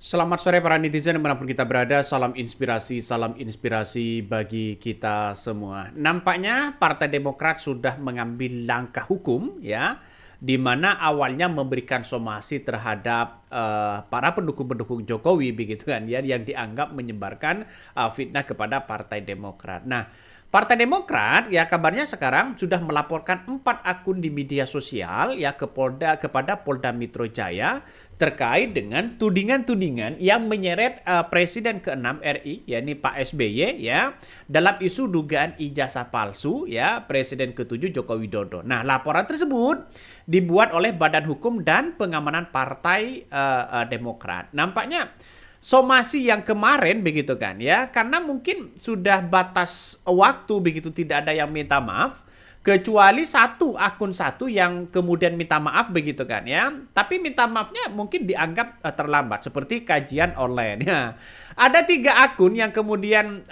Selamat sore para netizen dimanapun kita berada, salam inspirasi bagi kita semua. Nampaknya Partai Demokrat sudah mengambil langkah hukum ya, di mana awalnya memberikan somasi terhadap para pendukung-pendukung Jokowi begitu kan ya, yang dianggap menyebarkan fitnah kepada Partai Demokrat. Nah, Partai Demokrat ya kabarnya sekarang sudah melaporkan 4 akun di media sosial ya kepada Polda Metro Jaya terkait dengan tudingan-tudingan yang menyeret Presiden ke-6 RI yakni Pak SBY ya dalam isu dugaan ijazah palsu ya Presiden ke-7 Joko Widodo. Nah, laporan tersebut dibuat oleh Badan Hukum dan Pengamanan Partai Demokrat. Nampaknya somasi yang kemarin begitu kan ya, karena mungkin sudah batas waktu begitu, tidak ada yang minta maaf kecuali akun satu yang kemudian minta maaf begitu kan ya, tapi minta maafnya mungkin dianggap terlambat seperti kajian online ya. Ada 3 akun yang kemudian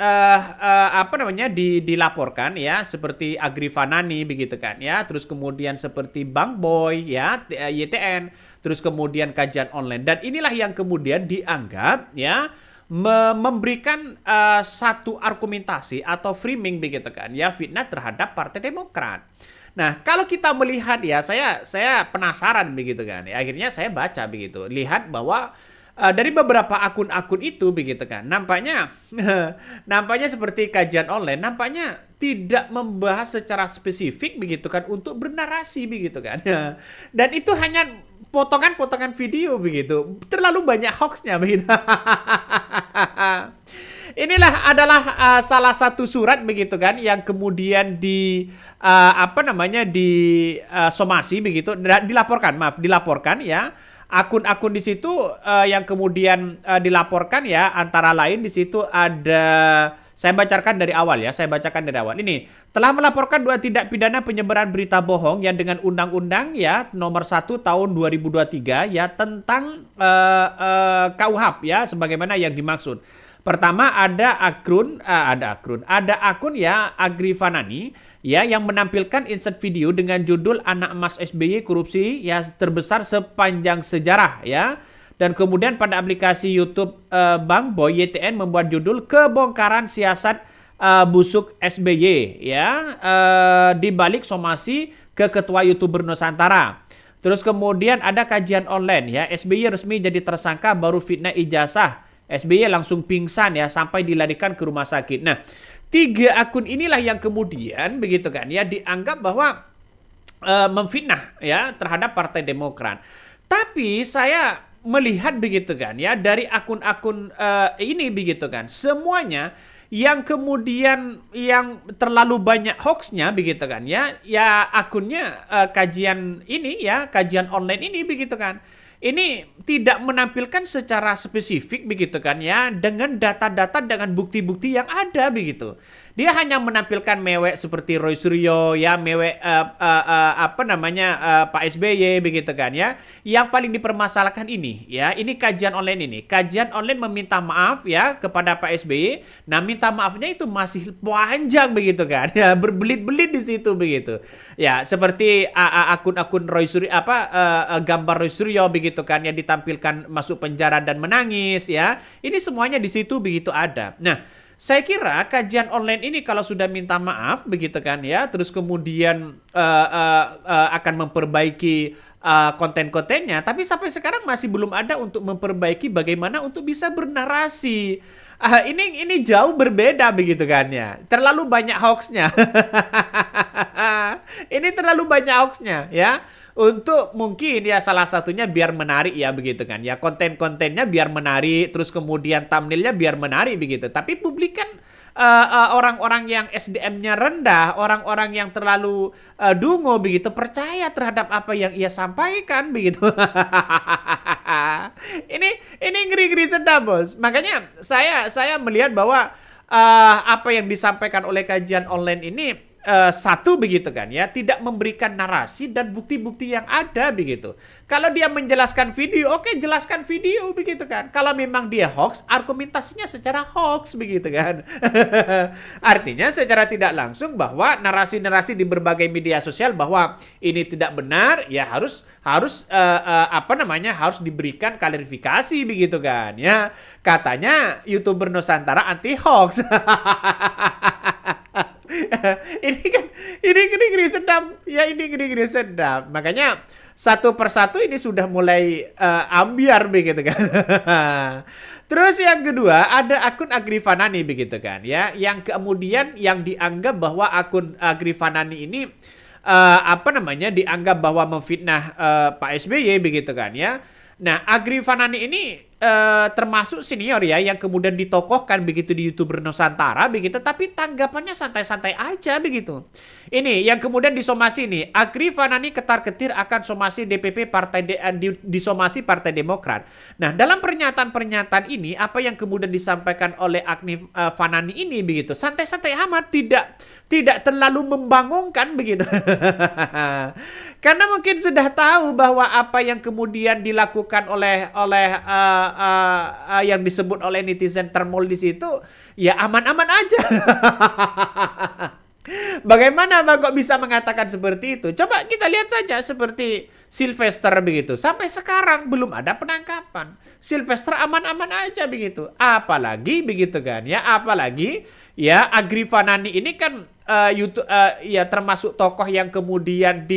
dilaporkan ya, seperti Agri Fanani begitu kan ya, terus kemudian seperti Bang Boy ya, YTN, terus kemudian kajian online, dan inilah yang kemudian dianggap ya memberikan satu argumentasi atau framing begitu kan ya, fitnah terhadap Partai Demokrat. Nah, kalau kita melihat ya, saya penasaran begitu kan ya, akhirnya saya baca begitu, lihat bahwa dari beberapa akun-akun itu begitu kan, nampaknya nampaknya seperti kajian online, nampaknya tidak membahas secara spesifik begitu kan untuk bernarasi begitu kan. Dan itu hanya potongan-potongan video begitu, terlalu banyak hoaxnya begitu. Inilah adalah salah satu surat begitu kan yang kemudian di somasi begitu, dilaporkan ya, akun-akun di situ yang kemudian dilaporkan ya, antara lain di situ ada, saya bacakan dari awal ya, Ini telah melaporkan 2 tindak pidana penyebaran berita bohong yang dengan undang-undang ya nomor 1 tahun 2023 ya tentang KUHP ya, sebagaimana yang dimaksud. Pertama ada akun ya Agri Fanani ya yang menampilkan insert video dengan judul anak emas SBY korupsi ya terbesar sepanjang sejarah ya. Dan kemudian pada aplikasi YouTube Bang Boy YTN membuat judul kebongkaran siasat busuk SBY ya, di balik somasi ke ketua YouTuber Nusantara. Terus kemudian ada kajian online ya, SBY resmi jadi tersangka baru fitnah ijazah. SBY langsung pingsan ya sampai dilarikan ke rumah sakit. Nah, 3 akun inilah yang kemudian begitu kan ya dianggap bahwa memfitnah ya terhadap Partai Demokrat. Tapi saya melihat begitu kan ya, dari akun-akun ini begitu kan, semuanya yang kemudian yang terlalu banyak hoaxnya begitu kan ya, ya akunnya kajian ini ya, kajian online ini begitu kan. Ini tidak menampilkan secara spesifik begitu kan ya, dengan data-data, dengan bukti-bukti yang ada begitu. Dia hanya menampilkan mewek seperti Roy Suryo ya, mewek Pak SBY begitu kan ya. Yang paling dipermasalahkan ini ya, ini kajian online ini. Kajian online meminta maaf ya kepada Pak SBY. Nah, minta maafnya itu masih panjang begitu kan ya, berbelit-belit di situ begitu. Ya, seperti akun-akun Roy Suryo gambar Roy Suryo begitu kan yang ditampilkan masuk penjara dan menangis ya. Ini semuanya di situ begitu ada. Nah, saya kira kajian online ini kalau sudah minta maaf begitu kan ya, terus kemudian akan memperbaiki konten-kontennya, tapi sampai sekarang masih belum ada untuk memperbaiki bagaimana untuk bisa bernarasi. Ini jauh berbeda begitu kan ya. Terlalu banyak hoaxnya. Ini terlalu banyak hoaxnya ya. Untuk mungkin ya salah satunya biar menarik ya begitu kan ya, konten-kontennya biar menarik, terus kemudian thumbnailnya biar menarik begitu. Tapi publik kan orang-orang yang SDM-nya rendah, orang-orang yang terlalu dungu begitu, percaya terhadap apa yang ia sampaikan begitu. ini ngeri-ngeri sedap bos. Makanya saya melihat bahwa apa yang disampaikan oleh kajian online ini satu begitu kan ya, tidak memberikan narasi dan bukti-bukti yang ada begitu. Kalau dia menjelaskan video, oke, jelaskan video begitu kan. Kalau memang dia hoax, argumentasinya secara hoax begitu kan. Artinya secara tidak langsung bahwa narasi-narasi di berbagai media sosial bahwa ini tidak benar, ya harus diberikan klarifikasi begitu kan ya. Katanya YouTuber Nusantara anti hoax. ini ngeri sedap ya, ini ngeri sedap. Makanya satu persatu ini sudah mulai ambiar begitu kan. Terus yang kedua ada akun Agrifanani begitu kan ya, yang kemudian yang dianggap bahwa akun Agrifanani ini dianggap bahwa memfitnah Pak SBY begitu kan ya. Nah, Agrifanani ini termasuk senior ya yang kemudian ditokohkan begitu di YouTuber Nusantara begitu, tapi tanggapannya santai-santai aja begitu. Ini yang kemudian disomasi nih, Agrifanani ketar-ketir akan somasi DPP disomasi Partai Demokrat. Nah, dalam pernyataan-pernyataan ini apa yang kemudian disampaikan oleh Agrifanani ini begitu, santai-santai amat, tidak terlalu membangunkan begitu. Karena mungkin sudah tahu bahwa apa yang kemudian dilakukan oleh yang disebut oleh netizen termol di situ ya aman-aman aja. Bagaimana Bang kok bisa mengatakan seperti itu? Coba kita lihat saja seperti Sylvester begitu. Sampai sekarang belum ada penangkapan. Sylvester aman-aman aja begitu. Apalagi begitu kan ya, apalagi ya Agrifanani ini kan ya termasuk tokoh yang kemudian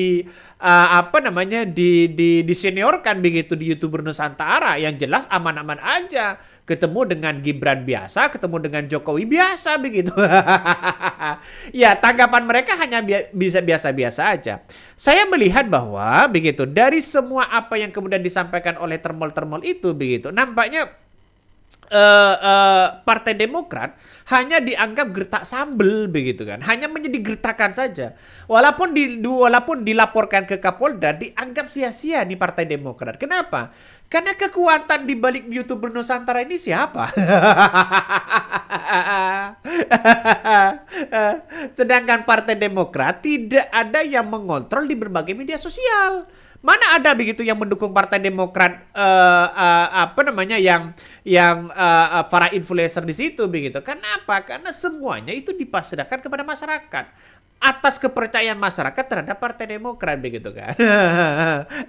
diseniorkan begitu di YouTuber Nusantara. Yang jelas aman-aman aja. Ketemu dengan Gibran biasa, ketemu dengan Jokowi biasa begitu. Ya, tanggapan mereka hanya bisa biasa-biasa aja. Saya melihat bahwa begitu dari semua apa yang kemudian disampaikan oleh termol-termol itu begitu, nampaknya Partai Demokrat hanya dianggap gertak sambel begitu kan, hanya menjadi gertakan saja. Walaupun dilaporkan ke Kapolda, dianggap sia-sia nih Partai Demokrat. Kenapa? Karena kekuatan di balik YouTuber Nusantara ini siapa? Sedangkan Partai Demokrat tidak ada yang mengontrol di berbagai media sosial. Mana ada begitu yang mendukung Partai Demokrat yang para influencer di situ begitu. Kenapa? Karena semuanya itu dipasrahkan kepada masyarakat atas kepercayaan masyarakat terhadap Partai Demokrat begitu kan.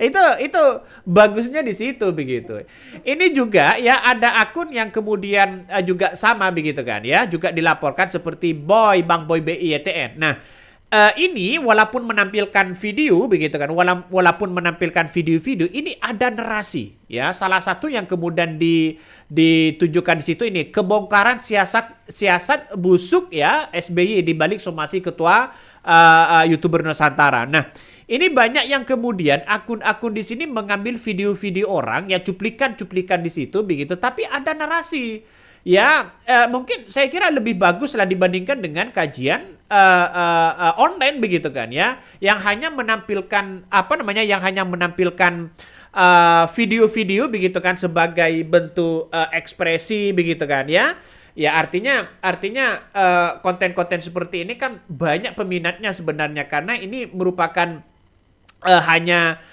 itu bagusnya di situ begitu. Ini juga ya ada akun yang kemudian juga sama begitu kan ya, juga dilaporkan seperti Bang Boy BIYTN. Nah, ini walaupun menampilkan video begitu kan, walaupun menampilkan video-video ini ada narasi ya. Salah satu yang kemudian ditunjukkan di situ ini kebongkaran siasat busuk ya SBY di balik somasi ketua YouTuber Nusantara. Nah, ini banyak yang kemudian akun-akun di sini mengambil video-video orang ya, cuplikan-cuplikan di situ begitu, tapi ada narasi. Ya, mungkin saya kira lebih bagus lah dibandingkan dengan kajian online begitu kan ya, yang hanya menampilkan video-video begitu kan sebagai bentuk ekspresi begitu kan ya. Ya artinya konten-konten seperti ini kan banyak peminatnya sebenarnya, karena ini merupakan hanya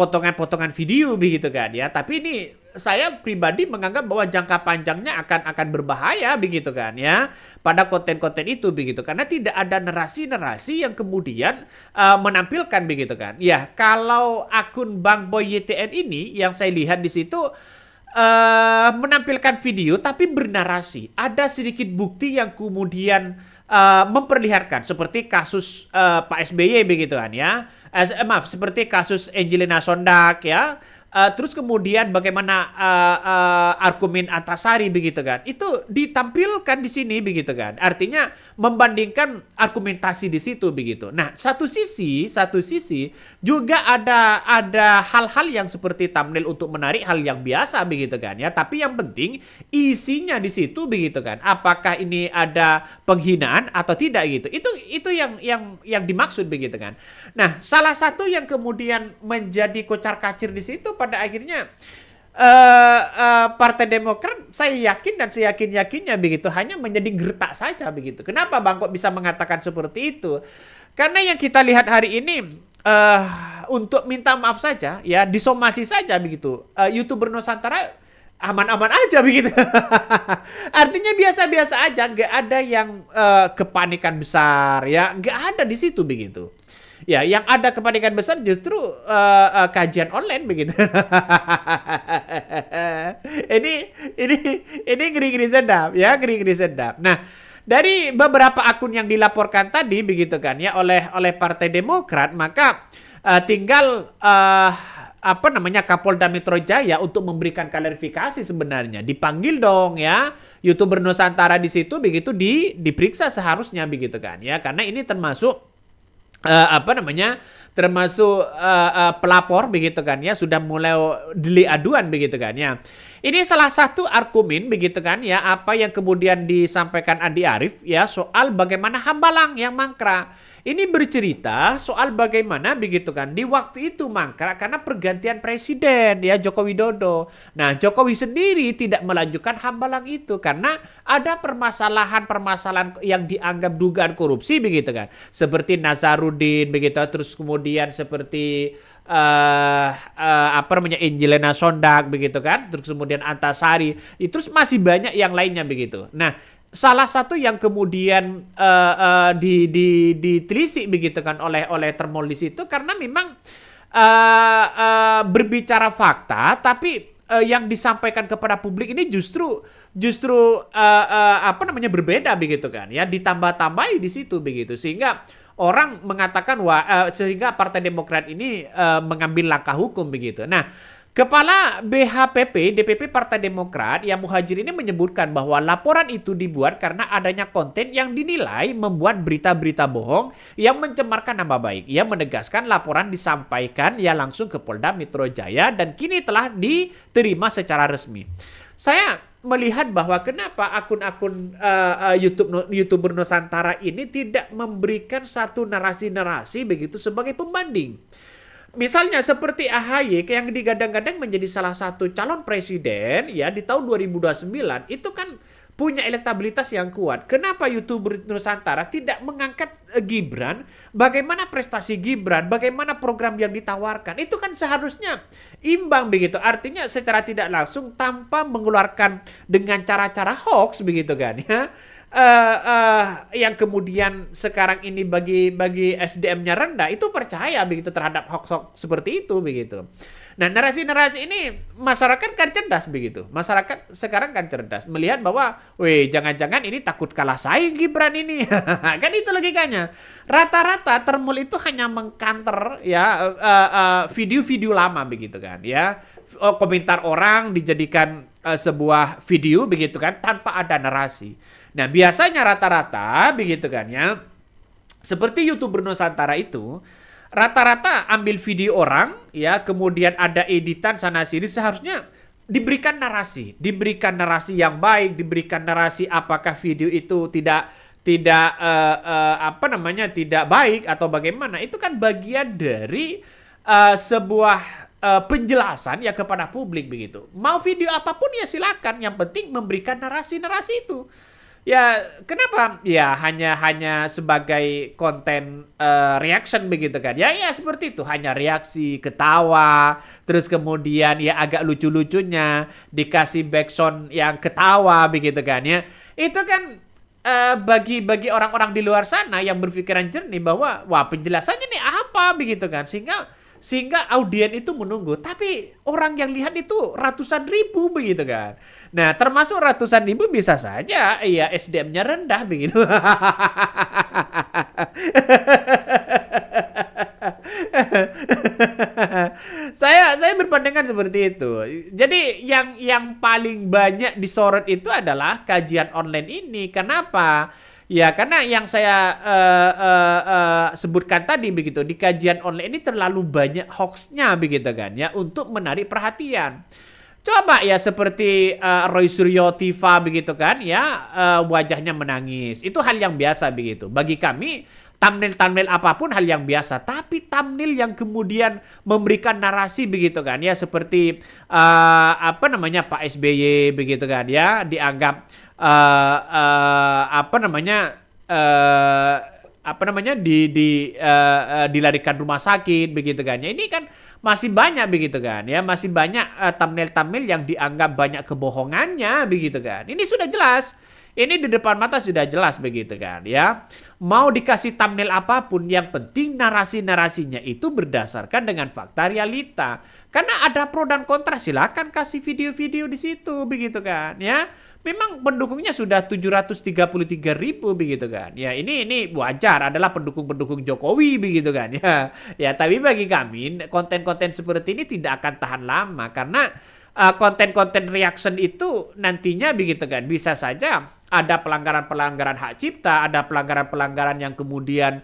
potongan-potongan video begitu kan ya. Tapi ini saya pribadi menganggap bahwa jangka panjangnya akan berbahaya begitu kan ya pada konten-konten itu begitu, karena tidak ada narasi-narasi yang kemudian menampilkan begitu kan. Ya, kalau akun Bang Boy YTN ini yang saya lihat di situ menampilkan video tapi bernarasi. Ada sedikit bukti yang kemudian memperlihatkan seperti kasus Pak SBY begitu kan ya. Seperti kasus Angelina Sondak ya. Terus kemudian bagaimana argumen Antasari begitu kan, itu ditampilkan di sini begitu kan, artinya membandingkan argumentasi di situ begitu. Nah, satu sisi juga ada hal-hal yang seperti thumbnail untuk menarik, hal yang biasa begitu kan ya, tapi yang penting isinya di situ begitu kan, apakah ini ada penghinaan atau tidak gitu, itu yang dimaksud begitu kan. Nah, salah satu yang kemudian menjadi kocar-kacir di situ pada akhirnya Partai Demokrat saya yakin dan seyakin-yakinnya begitu hanya menjadi gertak saja begitu. Kenapa Bang kok bisa mengatakan seperti itu? Karena yang kita lihat hari ini untuk minta maaf saja ya disomasi saja begitu. YouTuber Nusantara aman-aman aja begitu. Artinya biasa-biasa aja, nggak ada yang kepanikan besar ya, nggak ada di situ begitu. Ya, yang ada kepanikan besar justru kajian online begitu. ini ini ini ngeri-ngeri sedap ya, ngeri-ngeri sedap. Nah, dari beberapa akun yang dilaporkan tadi begitu kan ya oleh Partai Demokrat, maka tinggal apa namanya Kapolda Metro Jaya untuk memberikan klarifikasi sebenarnya. Dipanggil dong ya YouTuber Nusantara di situ begitu diperiksa seharusnya begitu kan ya. Karena ini termasuk apa namanya termasuk pelapor begitu kan ya sudah mulai delik aduan begitu kan ya. Ini salah satu argumen begitu kan ya apa yang kemudian disampaikan Andi Arief ya soal bagaimana Hambalang yang mangkrak. Ini bercerita soal bagaimana begitu kan di waktu itu mangkrak karena pergantian presiden ya Joko Widodo. Nah, Jokowi sendiri tidak melanjutkan Hambalang itu karena ada permasalahan-permasalahan yang dianggap dugaan korupsi begitu kan. Seperti Nazarudin begitu terus kemudian seperti apa namanya Angelina Sondak begitu kan. Terus kemudian Antasari, terus masih banyak yang lainnya begitu. Nah, salah satu yang kemudian ditelisik begitu kan oleh Termol di situ karena memang berbicara fakta tapi yang disampaikan kepada publik ini justru apa namanya berbeda begitu kan ya ditambah-tambahi di situ begitu sehingga orang mengatakan sehingga Partai Demokrat ini mengambil langkah hukum begitu. Nah, Kepala BHPP DPP Partai Demokrat yang Muhajir ini menyebutkan bahwa laporan itu dibuat karena adanya konten yang dinilai membuat berita-berita bohong yang mencemarkan nama baik. Ia menegaskan laporan disampaikan ya langsung ke Polda Metro Jaya dan kini telah diterima secara resmi. Saya melihat bahwa kenapa akun-akun YouTuber Nusantara ini tidak memberikan satu narasi-narasi begitu sebagai pembanding. Misalnya seperti AHY yang digadang-gadang menjadi salah satu calon presiden ya di tahun 2029 itu kan punya elektabilitas yang kuat. Kenapa YouTuber Nusantara tidak mengangkat Gibran? Bagaimana prestasi Gibran? Bagaimana program yang ditawarkan? Itu kan seharusnya imbang begitu. Artinya secara tidak langsung tanpa mengeluarkan dengan cara-cara hoax begitu kan ya. Yang kemudian sekarang ini bagi SDM-nya rendah itu percaya begitu terhadap hoax seperti itu begitu. Nah, narasi-narasi ini masyarakat kan cerdas begitu. Masyarakat sekarang kan cerdas melihat bahwa, weh jangan-jangan ini takut kalah saing Gibran ini. Kan itu logikanya. Rata-rata Termul itu hanya mengkanter ya video-video lama begitu kan ya. Komentar orang dijadikan sebuah video begitu kan tanpa ada narasi. Nah, biasanya rata-rata begitu kan ya. Seperti YouTuber Nusantara itu rata-rata ambil video orang ya, kemudian ada editan sana sini seharusnya diberikan narasi yang baik, diberikan narasi apakah video itu tidak apa namanya tidak baik atau bagaimana. Itu kan bagian dari sebuah penjelasan ya kepada publik begitu. Mau video apapun ya silakan, yang penting memberikan narasi-narasi itu. Ya, kenapa? Ya hanya sebagai konten reaction begitu kan. Ya seperti itu, hanya reaksi, ketawa, terus kemudian ya agak lucu-lucunya dikasih backsound yang ketawa begitu kan ya. Itu kan bagi orang-orang di luar sana yang berpikiran jernih bahwa wah penjelasannya nih apa begitu kan. Sehingga audien itu menunggu. Tapi orang yang lihat itu ratusan ribu begitu kan. Nah, termasuk ratusan ribu bisa saja ya SDM-nya rendah begitu. Saya berpandangan seperti itu. Jadi yang paling banyak disorot itu adalah kajian online ini. Kenapa? Ya karena yang saya sebutkan tadi begitu, di kajian online ini terlalu banyak hoaxnya begitu kan ya untuk menarik perhatian. Coba ya seperti Roy Suryo Tiva begitu kan ya wajahnya menangis. Itu hal yang biasa begitu. Bagi kami thumbnail apapun hal yang biasa, tapi thumbnail yang kemudian memberikan narasi begitu kan ya, seperti apa namanya Pak SBY begitu kan ya, dianggap apa namanya dilarikan rumah sakit begitu kan ya. Ini kan masih banyak begitu kan ya, masih banyak thumbnail-thumbnail yang dianggap banyak kebohongannya begitu kan. Ini sudah jelas. Ini di depan mata sudah jelas begitu kan ya. Mau dikasih thumbnail apapun, yang penting narasi-narasinya itu berdasarkan dengan fakta realita. Karena ada pro dan kontra, silakan kasih video-video di situ begitu kan ya. Memang pendukungnya sudah 733.000 begitu kan. Ya ini wajar, adalah pendukung-pendukung Jokowi begitu kan ya. Ya tapi bagi kami konten-konten seperti ini tidak akan tahan lama, karena konten-konten reaction itu nantinya begitu kan bisa saja ada pelanggaran-pelanggaran hak cipta, ada pelanggaran-pelanggaran yang kemudian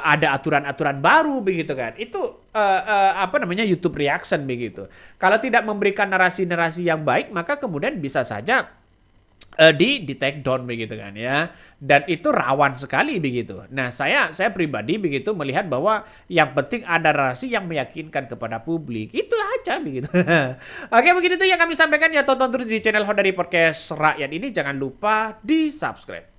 ada aturan-aturan baru begitu kan. Itu apa namanya YouTube reaction begitu. Kalau tidak memberikan narasi-narasi yang baik, maka kemudian bisa saja di take down begitu kan ya, dan itu rawan sekali begitu. Nah saya pribadi begitu melihat bahwa yang penting ada narasi yang meyakinkan kepada publik, itu aja begitu. Oke, begitu tuh yang kami sampaikan ya. Tonton terus di channel Hot dari Podcast Rakyat ini, jangan lupa di subscribe.